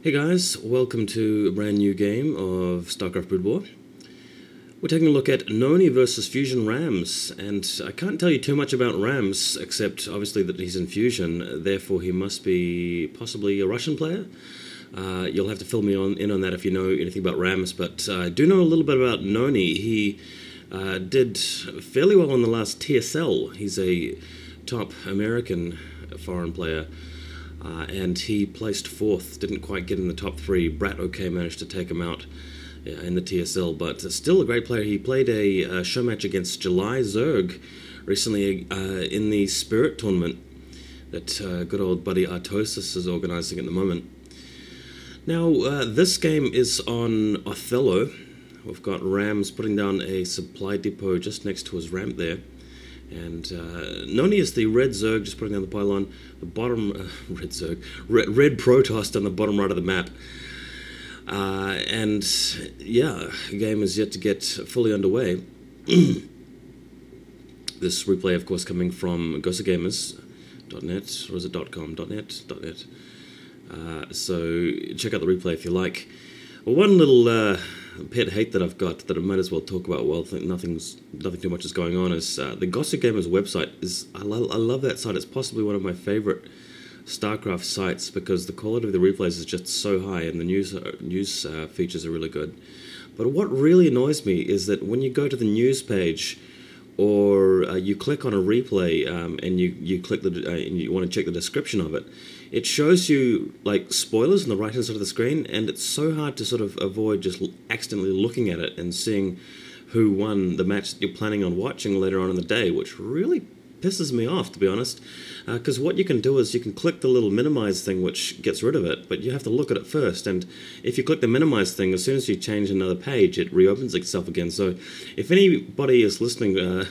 Hey guys, welcome to a brand new game of StarCraft Brood War. We're taking a look at nonY versus Fusion Rams, and I can't tell you too much about Rams, except obviously that he's in Fusion, therefore he must be possibly a Russian player. You'll have to fill me in on that if you know anything about Rams, but I do know a little bit about nonY. He did fairly well on the last TSL. He's a top American foreign player. And he placed 4th, didn't quite get in the top 3. Brat OK managed to take him out in the TSL, but still a great player. He played a show match against July Zerg recently in the Spirit tournament that good old buddy Artosis is organising at the moment. Now, this game is on Othello. We've got Rams putting down a supply depot just next to his ramp there. And nonY is the red Zerg just putting down the pylon. The bottom red Zerg, red Protoss on the bottom right of the map. And yeah, the game is yet to get fully underway. This replay, of course, coming from GhostofGamers.net, or is it .com? .net. So check out the replay if you like. Well, one little pet hate that I've got that I might as well talk about while nothing too much is going on is the Gossip Gamers website. I love that site. It's possibly one of my favorite StarCraft sites because the quality of the replays is just so high and the news features are really good. But what really annoys me is that when you go to the news page or you click on a replay and you click and you want to check the description of it, it shows you like spoilers on the right hand side of the screen, and it's so hard to sort of avoid just accidentally looking at it and seeing who won the match that you're planning on watching later on in the day, which really pisses me off, to be honest, because what you can do is you can click the little minimize thing, which gets rid of it, but you have to look at it first, and if you click the minimize thing, as soon as you change another page, it reopens itself again. So if anybody is listening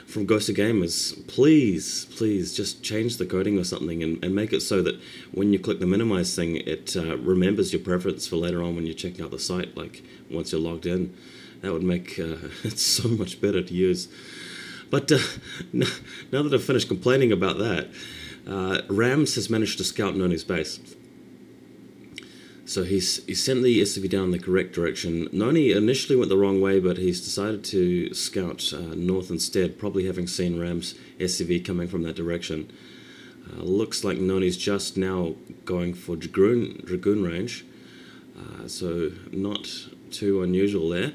from Ghost of Gamers, please just change the coding or something and make it so that when you click the minimize thing, it remembers your preference for later on when you're checking out the site, like once you're logged in. That would make it so much better to use. But now that I've finished complaining about that, Rams has managed to scout nonY's base. So he sent the SCV down in the correct direction. nonY initially went the wrong way, but he's decided to scout north instead, probably having seen Rams' SCV coming from that direction. Looks like nonY's just now going for Dragoon range, so not too unusual there.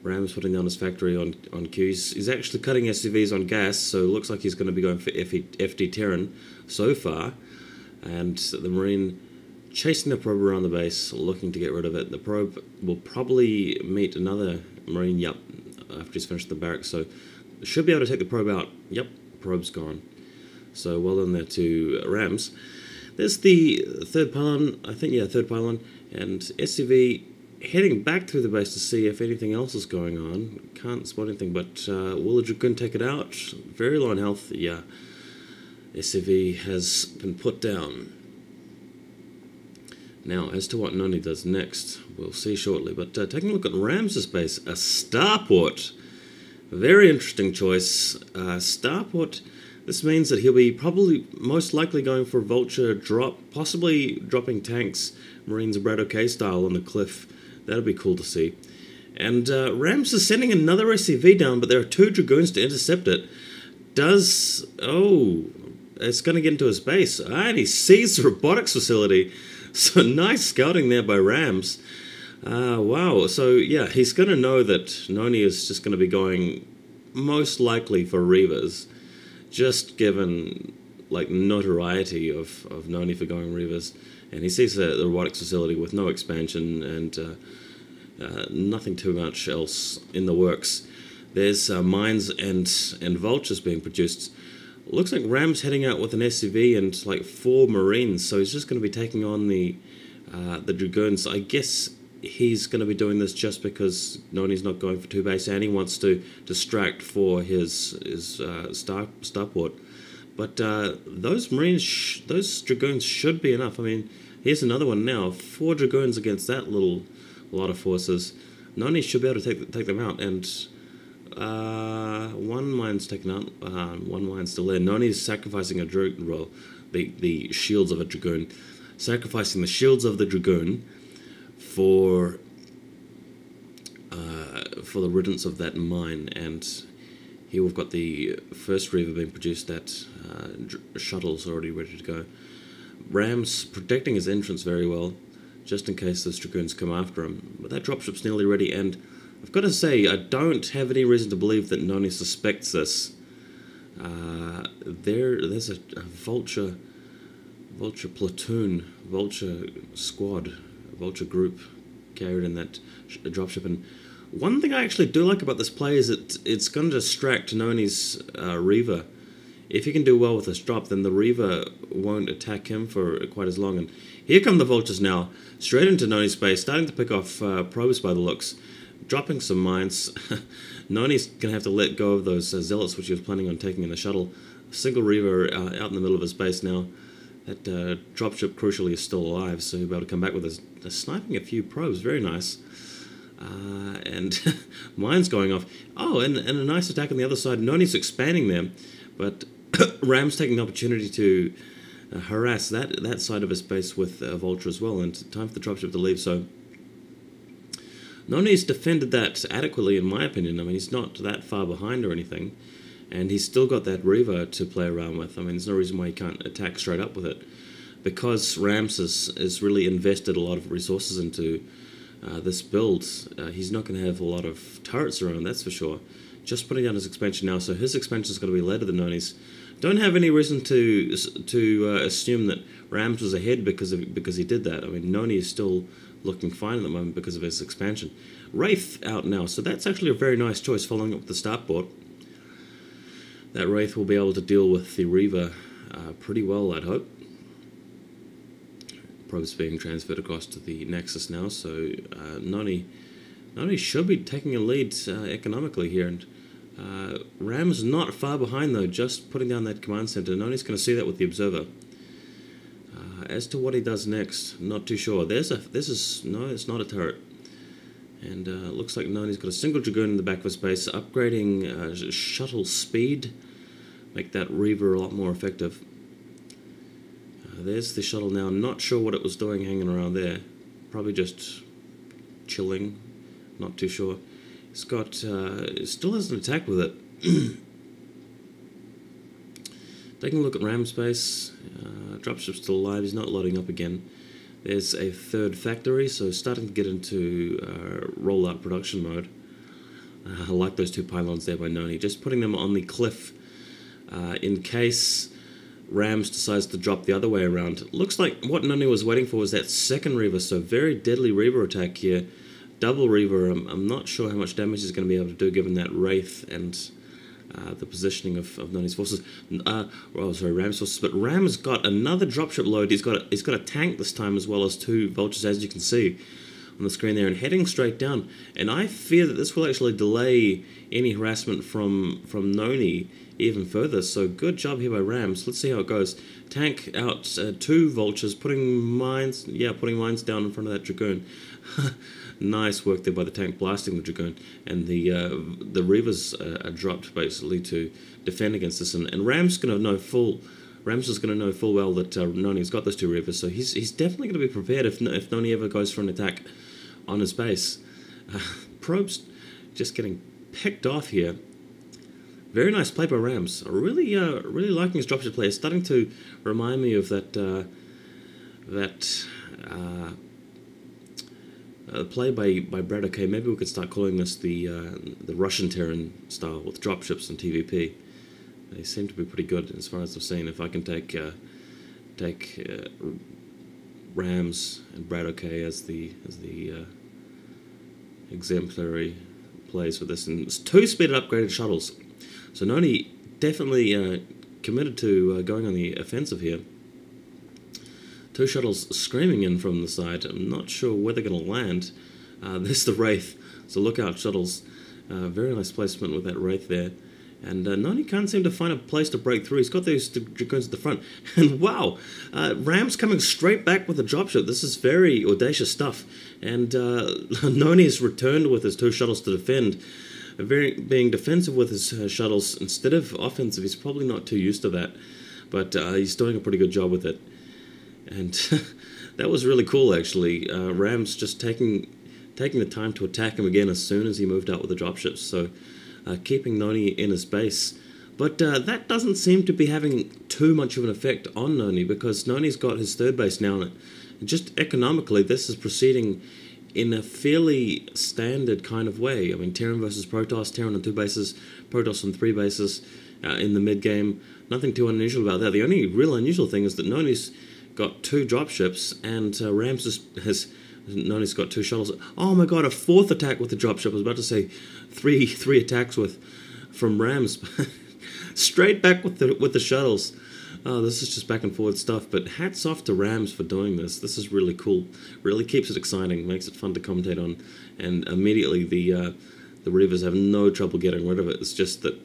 Rams putting down his factory on Q. He's actually cutting SCVs on gas, so it looks like he's going to be going for FD Terran so far. And the Marine chasing the probe around the base, looking to get rid of it. The probe will probably meet another Marine, after he's finished the barracks, so should be able to take the probe out. Yep, probe's gone. So well done there to Rams. There's the third pylon, I think, third pylon, and SCV heading back through the base to see if anything else is going on. Can't spot anything, but will the Dragoon take it out? Very low on health, yeah. SCV has been put down. Now, as to what nonY does next, we'll see shortly. But taking a look at Rams' base, a starport. Very interesting choice. Starport, this means that he'll be probably most likely going for a Vulture drop, possibly dropping tanks, Marines Brat OK style on the cliff. That'd be cool to see. And Rams is sending another SCV down, but there are 2 Dragoons to intercept it. It's going to get into his base. And he sees the robotics facility. So nice scouting there by Rams. Wow. So yeah, he's going to know that nonY is just going to be going most likely for Reavers, just given like notoriety of nonY for going Reavers. And he sees the robotics facility with no expansion and nothing too much else in the works. There's mines and vultures being produced. Looks like Rams heading out with an SCV and like 4 Marines, so he's just going to be taking on the Dragoons. I guess he's going to be doing this just because nonY's not going for 2 base and he wants to distract for his starport. But those Marines, those Dragoons should be enough. I mean, here's another one now. 4 Dragoons against that little lot of forces. nonY should be able to take them out. And 1 mine's taken out. 1 mine's still there. nonY's sacrificing a Dragoon. Well, the shields of a Dragoon. sacrificing the shields of the Dragoon for the riddance of that mine. And here we've got the first Reaver being produced. That shuttle's already ready to go. Ram's protecting his entrance very well, just in case those Dragoons come after him. But that dropship's nearly ready, and I've got to say, I don't have any reason to believe that nonY suspects this. There's a vulture platoon, vulture squad, vulture group carried in that dropship. And one thing I actually do like about this play is that it's going to distract nonY's Reaver. If he can do well with this drop, then the Reaver won't attack him for quite as long. And here come the vultures now, straight into nonY's space, starting to pick off probes by the looks, dropping some mines. nonY's going to have to let go of those zealots which he was planning on taking in the shuttle. A single Reaver out in the middle of his base now. That dropship, crucially, is still alive, so he'll be able to come back with sniping a few probes. Very nice. And mines going off. Oh, and a nice attack on the other side. nonY's expanding there, but Ram's taking the opportunity to harass that side of his base with Vulture as well, and time for the dropship to leave. So nonY's defended that adequately, in my opinion. I mean, he's not that far behind or anything, and he's still got that Reaver to play around with. I mean, there's no reason why he can't attack straight up with it. Because Rams has really invested a lot of resources into this build, he's not going to have a lot of turrets around, that's for sure. Just putting down his expansion now, so his expansion is going to be later than nonY's. Don't have any reason to assume that Rams was ahead because he did that. I mean, nonY is still looking fine at the moment because of his expansion. Wraith out now, so that's actually a very nice choice following up with the startboard. That Wraith will be able to deal with the Reaver pretty well, I'd hope. Probes being transferred across to the Nexus now, so nonY should be taking a lead economically here, and Ram's not far behind though, just putting down that command center. nonY's going to see that with the Observer. As to what he does next, not too sure. No, it's not a turret. And looks like nonY's got a single Dragoon in the back of his base, upgrading shuttle speed, make that Reaver a lot more effective. There's the shuttle now. Not sure what it was doing hanging around there. Probably just chilling. Not too sure. It's got... still hasn't attacked with it. Taking a look at Ram's base. Dropship's still alive. He's not loading up again. There's a third factory, so starting to get into rollout production mode. I like those two pylons there by nonY. Just putting them on the cliff in case Rams decides to drop the other way around. Looks like what nonY was waiting for was that second Reaver, so very deadly Reaver attack here. Double Reaver, I'm not sure how much damage he's going to be able to do given that Wraith and the positioning of nonY's forces. Ram's forces. But Ram's got another dropship load. He's got a tank this time as well as two vultures, as you can see on the screen there, and heading straight down. And I fear that this will actually delay any harassment from nonY even further. So good job here by Rams. Let's see how it goes. Tank out, two vultures, putting mines down in front of that Dragoon. Nice work there by the tank blasting the Dragoon, and the Reavers are dropped basically to defend against this. And Rams is going to know full well that nonY's got those two Reavers, so he's definitely going to be prepared if nonY ever goes for an attack on his base. Probes just getting picked off here. Very nice play by Rams. Really liking his dropship play. It's starting to remind me of that play by Brad. Okay, maybe we could start calling this the Russian Terran style with dropships and TVP. They seem to be pretty good as far as I've seen. If I can take Rams and Brad okay as the exemplary plays for this, and it's two speeded upgraded shuttles. So nonY definitely committed to going on the offensive here. Two shuttles screaming in from the side. I'm not sure where they're going to land. There's the Wraith. So look out, shuttles. Very nice placement with that Wraith there. And nonY can't seem to find a place to break through. He's got those Dragoons at the front. And wow, Ram's coming straight back with a dropship. This is very audacious stuff. And nonY has returned with his two shuttles to defend. Being defensive with his shuttles instead of offensive. He's probably not too used to that. But he's doing a pretty good job with it. And that was really cool, actually. Rams just taking the time to attack him again as soon as he moved out with the dropships, so keeping NonY in his base. But that doesn't seem to be having too much of an effect on NonY, because NonY's got his third base now, and just economically, this is proceeding in a fairly standard kind of way. I mean, Terran versus Protoss, Terran on 2 bases, Protoss on 3 bases in the mid-game. Nothing too unusual about that. The only real unusual thing is that NonY's got 2 dropships, and Rams NonY's got 2 shuttles. Oh my god, a 4th attack with the dropship. I was about to say three attacks from Rams. Straight back with the shuttles. Oh, this is just back and forward stuff, but hats off to Rams for doing this. This is really cool. Really keeps it exciting, makes it fun to commentate on, and immediately the Reavers have no trouble getting rid of it. It's just that,